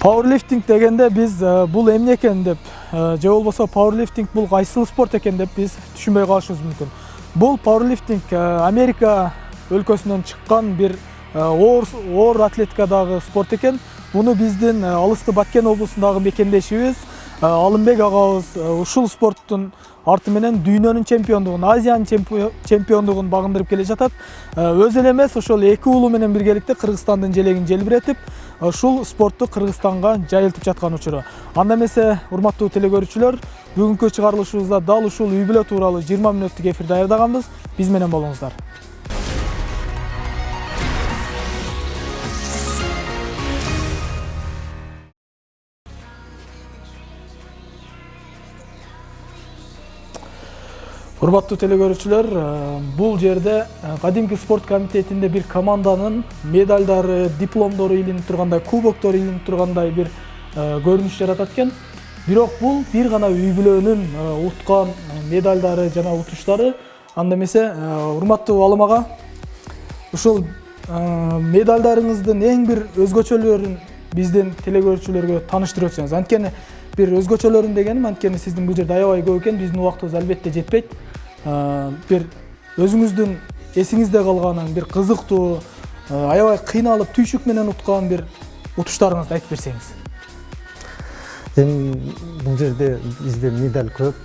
Powerlifting degende biz bul emне экен деп же болбосо powerlifting бул кайсыл спорт экен деп биз түшүнбөй калышыбыз мүмкүн. Бул powerlifting Америка өлкөсүнөн чыккан бир оор атлетикадагы спорт экен. Буну биздин Алысты Баткен облусундагы мекендешибиз Алымбек агабыз ушул спорттун арты менен дүйнөнүн чемпиондугун, Азиянын чемпиондугун багындырып келе жатат. Өзү эле эмес, ошол эки уулу менен биргеликте Кыргызстандын желегин желбиретип, ушул спортту Кыргызстанга жайылтып жаткан учуру. Анда эмесе, урматтуу телекөрүүчүлөр, бүгүнкү чыгарылышыбызда дал ушул үй бүлө тууралуу 20 мүнөттүк эфир даярдаганбыз. Биз менен болуңуздар. Урматтуу телекөрүүчүлөр, бул жерде кадимки спорт комитетинде бир команданын медалдары, дипломдору илинип тургандай, кубоктору илинип тургандай бир көрүнүш жаратат экен. Бирок бул бир гана үй бүлөнүн уткан медалдары жана утуштары. Анда эмесе, урматтуу Алым ага, ушул медалдарыңыздын эң бир өзгөчөлөрүн биздин телекөрүүчүлөргө тааныштырып өтсөңүз. Анткени бир өзгөчөлөрүн дегеним, анткени сиздин бул жерде аябай көп экен, биздин убактыбыз албетте жетпейт. Бир өзүңүздүн эсиңизде калган, бир кызыктуу, аябай кыйналып, түйшүк менен уткан бир утуштарыңызды айтып берсеңиз. Бул жерде бизде медаль көп.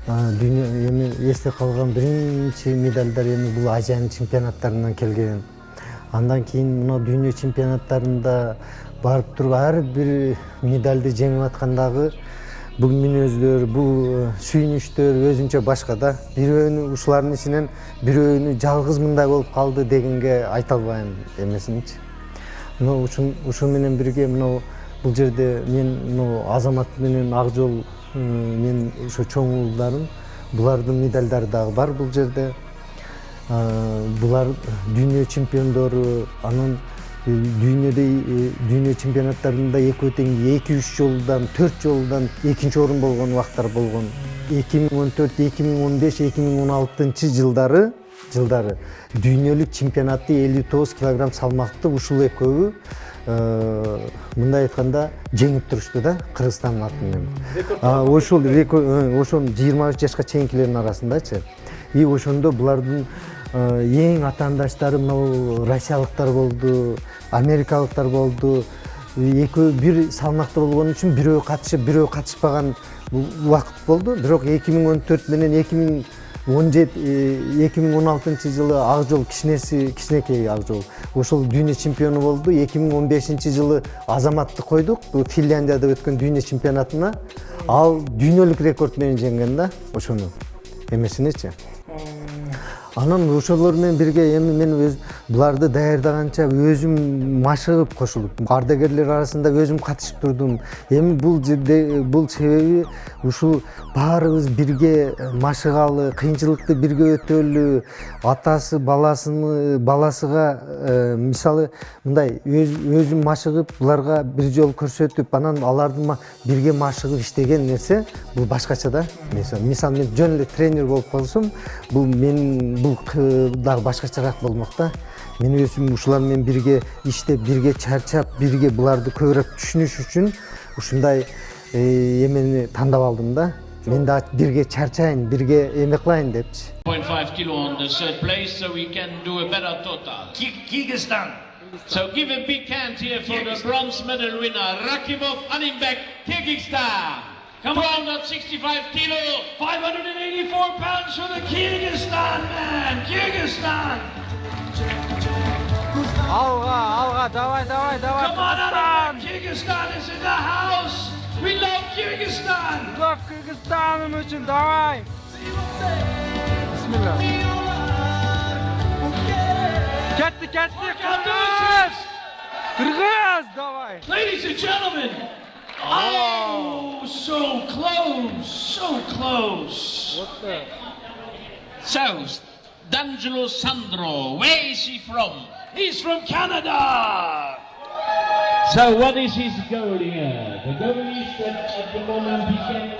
Эми эсте калган биринчи медальдар эми бул Азиянын чемпионаттарынан келген. Андан кийин мына дүйнө чемпионаттарында барып туруп ар бир медальды жеңип аткандагы бул мүнөздөр, бул сүйүнүчтөр өзүнчө башка да. Бирөөнү ушулардын ичинен бирөөнү жалгыз мындай болуп калды дегенге айта албайм эмесинчи. Мына ушул менен бирге мына бул жерде мен Азамат менен Акжол мен ошо чоң уулдарым, булардын медальдары дагы бар бул жерде. Булар дүйнө чемпиондору, анан дүйнө чемпионаттарында экөө тең 2-3 жолдан, 4 жолдан экинчи орун болгон убактар болгон. 2014, 2015, 2016 жылдары дүйнөлүк чемпионатты 59 кг салмакты ушул экөө мындай айтканда жеңип турушту да, Кыргызстандын атынан. Ошол 23 жашка чейинкилердин арасындачы. И ошондо булардын эң атаандаштары мына россиялыктар болду, америкалыктар болду. Экөө бир салмакта болгон үчүн бирөө катышып, бирөө катышпаган убакыт болду. Бирок 2014 менен 2016 жылы Акжол кичинекей Акжол ошол дүйнө чемпиону болду. 2015 жылы Азаматты койдук, Финляндияда өткөн дүйнө чемпионатына. Ал дүйнөлүк рекорд менен жеңген да ошону. Эмесинечи. Анан ошолор менен бирге эми мен буларды даярдаганча өзүм машыгып кошулуп, ардагерлер арасында өзүм катышып турдум. Эми бул себеби ушул баарыбыз бирге машыгалы, кыйынчылыкты бирге өтөлү, атасы баласыга мисалы мындай өзүм машыгып, буларга бир жол көрсөтүп, анан алардын бирге машыгып иштеген нерсе бул башкача да. Мисалы мен жөн эле тренер болуп калсам, бул дагы башкачараак болмок да. Мен өзүм ушулар менен бирге иштеп, бирге чарчап, бирге буларды көбүрөөк түшүнүш үчүн ушундай эмени тандап алдым да. Мен да бирге чарчайын, бирге эме кылайын депчи. 0.5 kilo on the third place, so we can do a better total. Kyrgyzstan. So give a big hand here for the bronze medal winner, Rakimov Alimbek, Kyrgyzstan. 265 kilo, 584 pounds for the Kyrgyzstan man, Kyrgyzstan. Alga, давай. Come on, Alimbek, Kyrgyzstan is in the house. We love Kyrgyzstan. Love Kyrgyzstan için, давай. Bismillah. Kettik, Kırgız, давай. Ladies and gentlemen. Oh, so close. What the? So, D'Angelo Sandro, where is he from? He's from Canada. So, what is his goal here? The goal is that at the moment he can...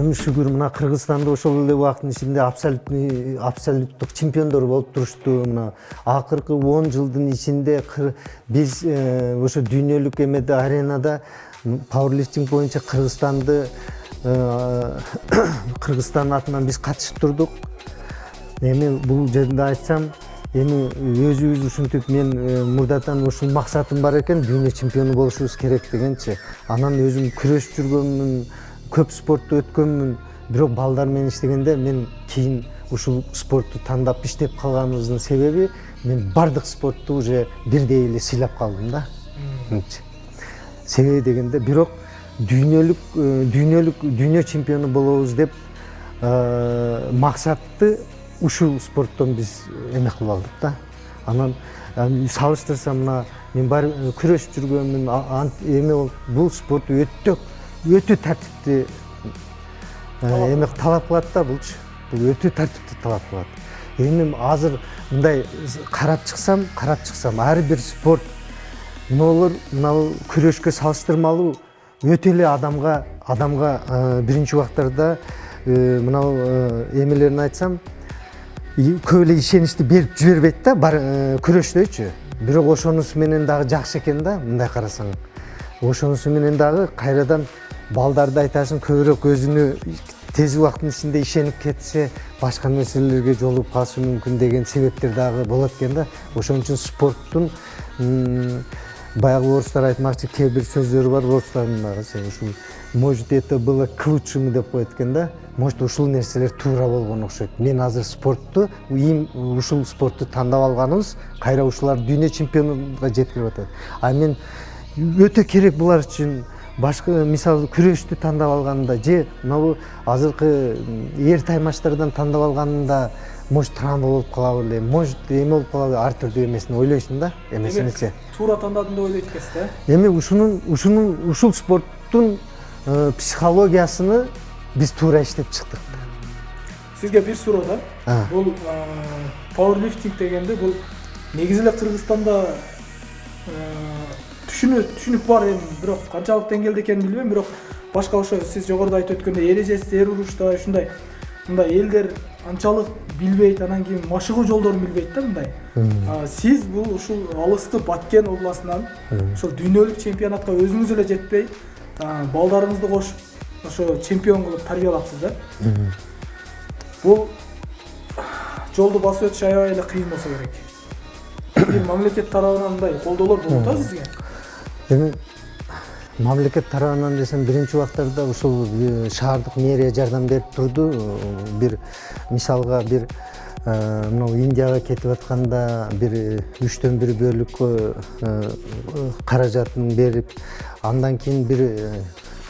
эми шүгүр мына Кыргызстанда ошол эле убакыттын ичинде абсолюттук чемпиондор болуп турушту. Мына акыркы 10 жылдын ичинде биз ошо дүйнөлүк эмеде аренада пауэрлифтинг боюнча Кыргызстан атынан биз катышып турдук. Эми бул жерде айтсам, эми өзүбүз ушинтип мен мурдатан ушул максатым бар экен, дүйнө чемпиону болушубуз керек дегенчи. Анан өзүм күрөшүп жүргөнмүн, көп спортту өткөнмүн. Бирок балдар менен иштегенде мен кийин ушул спортту тандап иштеп калганыбыздын себеби мен бардык спортту уже бирдей эле сыйлап калдым да. Себеби дегенде бирок дүйнө чемпиону болобуз деп максатты ушул спорттон биз эме кылып алдык да. Анан салыштырсам, мына мен бар күрөшүп жүргөнмүн, эме бул спорт өтө тартиптүү эме талап кылат да булчу. Бул өтө тартиптүү талап кылат. Эми азыр мындай карап чыксам, ар бир спорт мына күрөшкө салыштырмалуу өтө эле адамга биринчи убактарда мына эмелерин айтсам, көп эле ишеничти берип жибербейт да, күрөштөчү. Бирок ошонусу менен дагы жакшы экен да, мындай карасаң. Ошонусу менен дагы кайрадан балдарды айтасың, көбүрөөк өзүнө тез убакыттын ичинде ишенип кетсе, башка нерселерге жолугуп калышы мүмкүн деген себептер дагы болот экен да. Ошон үчүн спорттун баягы орустар айтмакчы, кээ бир сөздөрү бар орустардын дагы, ушул может это было к лучшему деп коет экен да. Может ушул нерселер туура болгон окшойт. Мен азыр ушул спортту тандап алганыбыз кайра ушулар дүйнө чемпионуна жеткирип атат. А мен өтө керек булар үчүн башка мисалы күрөштү тандап алганда же мына азыркы эр таймаштардан тандап алганда может травма болуп калабы эле, может эме болуп калабы, ар түрдүү эмесин ойлойсуң да, эмесиничи. Туура тандадым деп ойлойт экенсиз да? Эми ушул спорттун психологиясыны биз туура иштеп чыктык. Сизге бир суроо да. Бул пауэрлифтинг дегенде бул негизи эле Кыргызстанда түшүнүк бар, эми бирок канчалык деңгээлде экенин билбейм, бирок башка ошо сиз жогоруда айтып өткөндөй эрежеси, эр урушта ушундай мындай элдер анчалык билбейт, анан кийин машыгуу жолдорун билбейт да мындай. Сиз бул ушул алыскы Баткен областынан ушул дүйнөлүк чемпионатка өзүңүз эле жетпей, балдарыңызды кошуп ошо чемпион кылып тарбиялапсыз да. Бул жолду басып өтүш аябай эле кыйын болсо керек. Бир мамлекет тарабынан мындай колдоолор болуп атат сизге? Эми мамлекет тарабынан десем, биринчи убактарда ушул шаардык мэрия жардам берип турду. Бир мисалга бир мына Индияга кетип атканда бир 3/4 бөлүк каражатын берип, андан кийин бир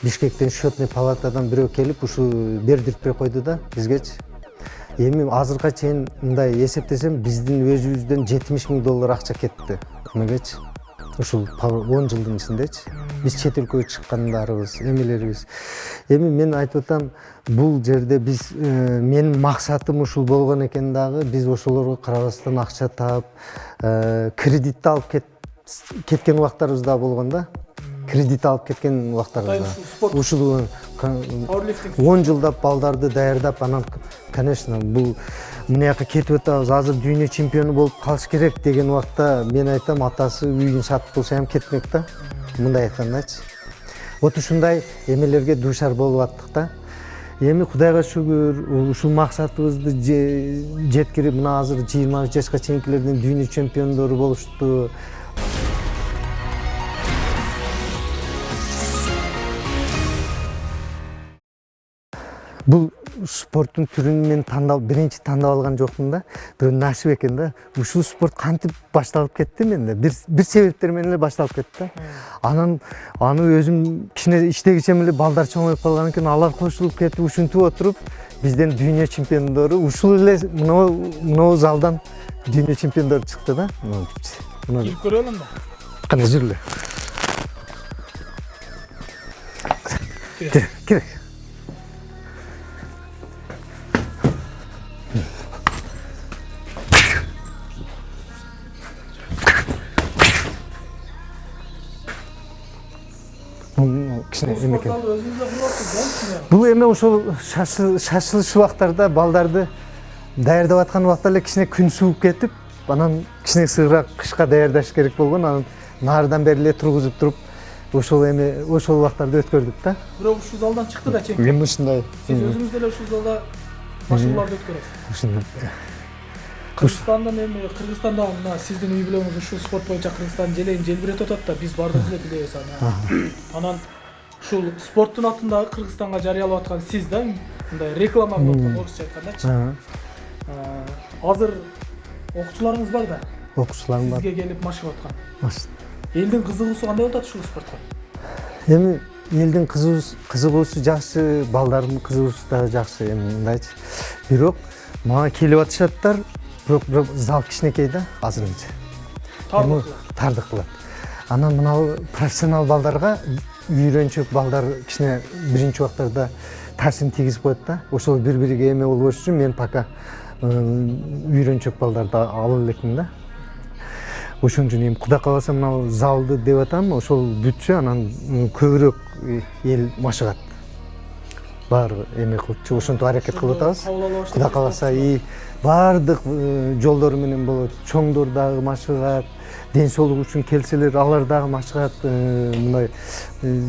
Бишкектен счетный палатадан бирөө келип ушу бердиртпей койду да бизгечи. Эми азыркыга чейин мындай эсептесем, биздин өзүбүздөн $70,000 акча кетти эмегечи. Ушул 10 жылдын ичиндечи. Биз чет өлкөгө чыккандарыбыз, эмелерибиз. Эми мен айтып атам, бул жерде биз менин максатым ушул болгон экен дагы, биз ошолорго карабастан акча таап, кредит алып кеткен убактарыбыз да болгон да. Кредит алып кеткен убактарыбызда. Ушул 10 жылдап балдарды даярдап, анан конечно бул мына жака кетип атабыз, азыр дүйнө чемпиону болуп калыш керек деген убакта мен айтам, атасы үйүн сатып болсо ham кетмек да. Мындай айткандачы. Вот ушундай эмелерге дуушар болуп аттык да. Эми Кудайга шүгүр, ушул максатыбызды жеткирип, мына азыр 20 жашка чейинкилердин дүйнө чемпиондору болушту. Бул спорттун түрүн мен биринчи тандап алган жокмун да. Бир насип экен да. Ушул спорт кантип башталып кетти менде? Бир себептер менен эле башталып кетти да. Анан аны өзүм кичине иштегичем эле балдар чоңоюп калган экен, алар кошулуп кетип, ушинтип отуруп, бизден дүйнө чемпиондору ушул эле мына залдан дүйнө чемпиондору чыкты да. Кирип көрөлүм да. Кана жүрүлө. Кир. кичине Спорт эмекен. залды өзүңүз да куруп атасыз да? Бул эми ошол шашылыш убактарда балдарды даярдап аткан убакта эле кичине күн сууп кетип, анан кичине сыгыраак кышка даярдаш керек болгон, анан наардан бери эле тургузуп туруп ошол убактарды өткөрдүк да. Бирок ушул залдан чыкты да чемпион. Эми ушундай. Сиз өзүңүз деле ушул залда машыгууларды өткөрөсүз. Ушундай. Кыргызстандан эми Кыргызстанда мына сиздин үй бүлөңүз ушул спорт боюнча Кыргызстандын желегин желбиретип атат да, биз баардыгыбыз эле билебиз аны. Анан ушул спорттун атындагы Кыргызстанга жарыялап аткан сиз да, мындай реклама кылып аткан, орусча айткандачы. Азыр окуучуларыңыз бар да. Окуучуларым бар. Сизге келип машыгып аткан. Элдин кызыгуусу кандай болуп атат ушул спортко? Эми элдин кызыгуусу жакшы, балдардын кызыгуусу да жакшы, эми мындайчы. Бирок мага келип атышаттар, бирок зал кичинекей да, азырынча. Тардык кылат. Анан мына профессионал балдарга үйрөнчөк балдар кичине биринчи убактарда таасирин тийгизип коет да. Ошол бири-бириге эме болбош үчүн мен пока үйрөнчөк балдарды алып элекмин да. Ошон үчүн эми Кудай кааласа мына залды деп атам, ошол бүтсө анан көбүрөөк эл машыгат. Баары эме кылыпчы, ошентип аракет кылып атабыз. Кудай кааласа баардык жолдору менен болот. Чоңдор дагы машыгат, ден соолук үчүн келселер, алар дагы машыгат. Мындай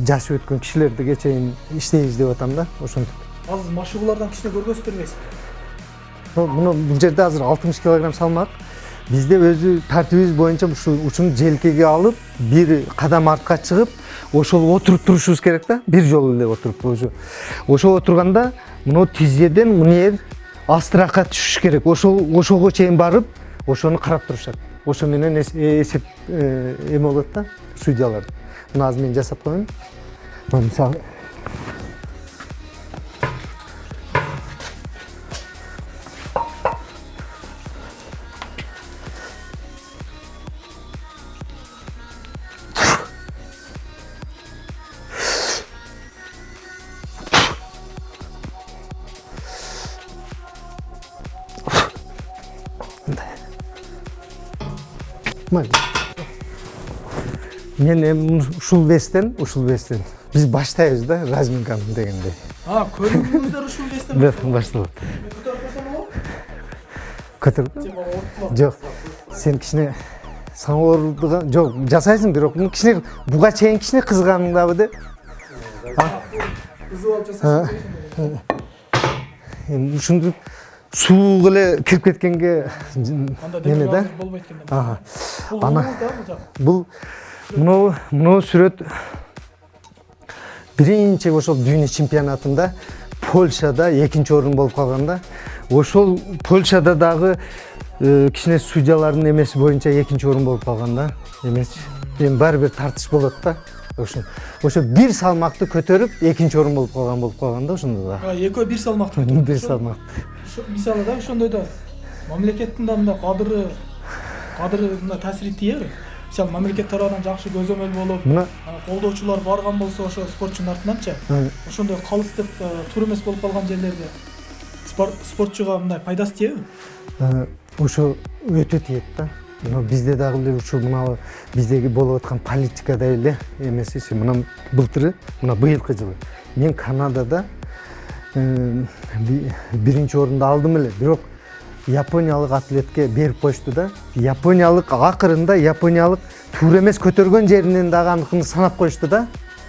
жашы өткөн кишилерди чейин иштейбиз деп атам да, ошентип. Азыр машыгуулардан кичине көргөзүп бербейсизби? Бул жерде азыр 60 кг салмак. Бизде өзү тартибибиз боюнча ушуну желкеге алып, бир кадам артка чыгып, ошол отуруп турушубуз керек да, бир жолу эле отуруп. Ошол отурганда мына тизеден мынер астыракка түшүш керек. Ошого чейин барып, ошону карап турушат. Ошо менен эсеп эме болот да, судьялар. Мына азыр мен жасап коеюн. Мисалы мен эми ушул вестен биз баштайбыз да, разминканы дегендей. Көрүнгүңүздөр ушул вестен Башталат. Көтөрүп Көтөр. Жок. Сен кичине сага оорудуган жок, жасайсың, бирок муну кичине буга чейин кичине кызганың дабы де. кызып алып жасайсың. Эми ушунду сууга эле кирип кеткенге неме да? Болбойт экен. Бул мына сүрөт биринчи ошол дүйнө чемпионатында Польшада 2-орун болуп калганда, ошол Польшада дагы кичине судьялардын эмеси боюнча 2-орун болуп калганда, эмес. Эми баары бир тартыш болот да. Ошо бир салмакты көтөрүп 2-орун болуп калганда ошондо да. Экөө бир салмакты. Бир салмак. Мисалы да ошондойдо мамлекеттин да мындай кадыры мындай таасири тиеби? Мисалы мамлекет тарабынан жакшы көзөмөл болуп, колдоочулар барган болсо ошо спортчунун артынанчы, ошондой калыс деп туура эмес болуп калган жерлерде спортчуга мындай пайдасы тиеби? Ошо өтө тиет да. Бизде дагы эле ушул мына биздеги болуп аткан политикада эле эмеси, мына былтыры, мына быйылкы жылы мен Канадада биринчи орунду алдым эле, бирок япониялык атлетке берип коюшту да. Япониялык акырында туура эмес көтөргөн жеринен дагы аныкын санап коюшту да.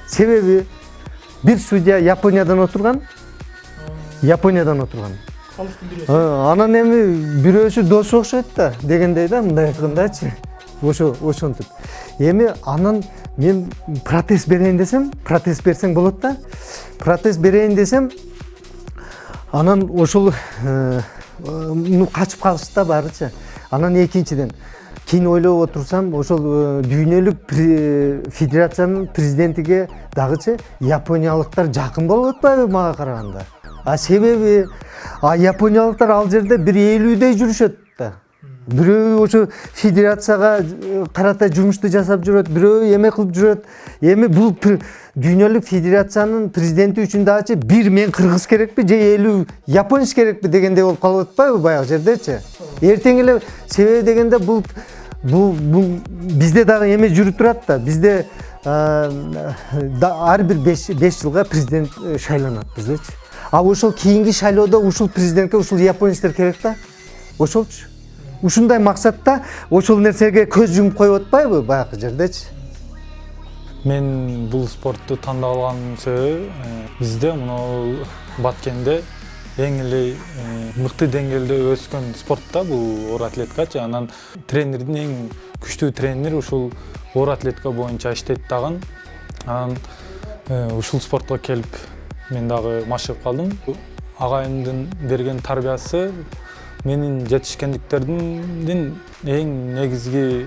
Себеби бир судья Япониядан отурган. Калыстын бирөөсү. Анан эми бирөөсү досу окшойт да, дегендей да, мындай айткандачы. Ошентип. Эми анан мен протест берейин десем, протест берсең болот да. Протест берейин десем, анан ошол качып калышты да баарычы. Анан экинчиден кийин ойлоп отурсам, ошол дүйнөлүк федерациянын президентиге дагычы япониялыктар жакын болуп атпайбы мага караганда? Себеби япониялыктар ал жерде бир 50дей жүрүшөт да. Бирөө ошо федерацияга карата жумушту жасап жүрөт, бирөө эме кылып жүрөт. Эми бул дүйнөлүк федерациянын президенти үчүн дагычы бир мен кыргыз керекпи же 50 японец керекпи дегендей болуп калып атпайбы баягы жердечи? Эртең эле себеби дегенде бул бизде дагы эме жүрүп турат да. Бизде ар бир 5 жылга президент шайланат биздечи. А ошол кийинки шайлоодо ушул президентке ушул японецтер керек да. Ошолчу. Ушундай максатта ошол нерсеге көз жумуп коюп атпайбы баягы жердечи? Мен бул спортту тандап алган себеби бизде мына Баткенде эң эле мыкты деңгээлде өскөн спорт да бул оор атлетикачы. Анан тренердин эң күчтүү тренери ушул оор атлетика боюнча иштейт дагы. Анан ушул спортко келип мен дагы машыгып калдым. Агайымдын берген тарбиясы менин жетишкендиктердин эң негизги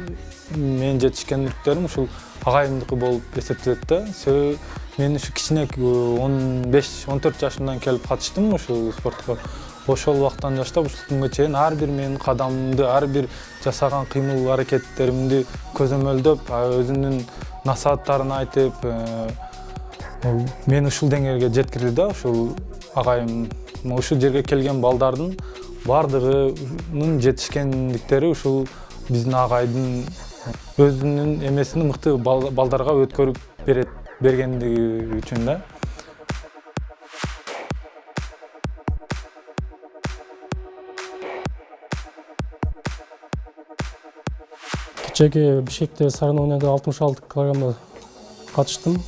менин жетишкендиктерим ушул агайымдыкы болуп эсептелет да. Себеби мен ушу кичине 15-14 жашымдан келип катыштым ушул спортко. Ошол убактан баштап ушул күнгө чейин ар бир менин кадамымды, ар бир жасаган кыймыл аракеттеримди көзөмөлдөп, өзүнүн насааттарын айтып, мен ушул деңгээлге жеткирди да. Ушул агайым ушул жерге келген балдардын бардыгынын жетишкендиктери ушул биздин агайдын өзүнүн эмесин мыкты балдарга өткөрүп бергендиги үчүн да. Кечеги Бишкекте соревнованияда 66 килограммда катыштым.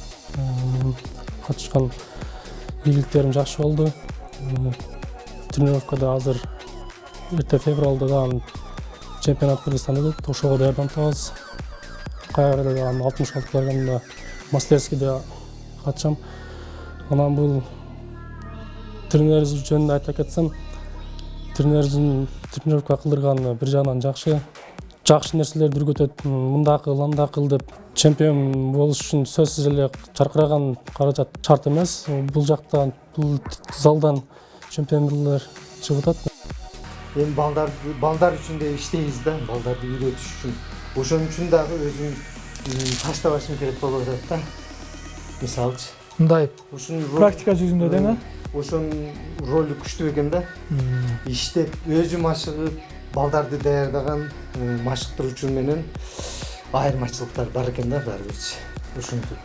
Катышкан ийгиликтерим жакшы болду. Тренировкада азыр эрте февралда дагы чемпионат Кыргызстанда өтөт. Ошого даярданабыз. Кайрадан дагы 66 килограммда мастерскийде катышам. Анан бул тренерибиз жөнүндө айта кетсем, тренерибиздин тренировка кылдырганы бир жагынан жакшы нерселерди үргөтөт. Мында кыл, анда кыл деп чемпион болуш үчүн сөзсүз эле жаркыраган каражат шарт эмес. Бул жактан, бул залдан чемпиондор чыгып атат. Эми балдар үчүн да иштейбиз да, балдарды үйрөтүш үчүн. Ошон үчүн дагы өзүм таштабашым керек болуп атат да. Мисалчы, Мындай практика жүзүндө деме? Ошонун ролу күчтүү экен да. Иштеп, өзү машыгып, балдарды даярдаган машыктыруучу менен айырмачылыктар бар экен да баары бирчи. Ушинтип.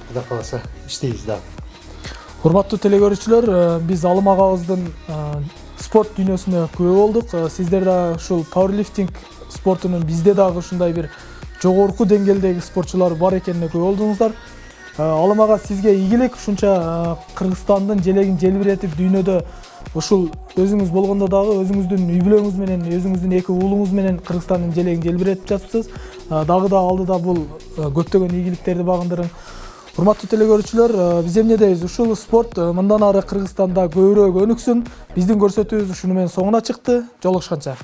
Кудай кааласа иштейбиз да. Урматтуу телекөрүүчүлөр, биз Алым агабыздын спорт дүйнөсүнө күбө болдук. Сиздер да ушул пауэрлифтинг спортунун бизде дагы ушундай бир жогорку деңгээлдеги спортчулар бар экенине күбө болдуңуздар. Алым ага, сизге ийгилик. Ушунча Кыргызстандын желегин желбиретип дүйнөдө ушул өзүңүз болгондо дагы өзүңүздүн үй бүлөңүз менен, өзүңүздүн 2 уулуңуз менен Кыргызстандын желегин желбиретип жатыпсыз. Дагы да алдыда бул көптөгөн ийгиликтерди багындырың. Урматтуу телекөрүүчүлөр, биз эмне дейбиз? Ушул спорт мындан ары Кыргызстанда көбүрөөк өнүксүн. Биздин көрсөтүүбүз ушуну менен соңуна чыкты. Жолугушканча.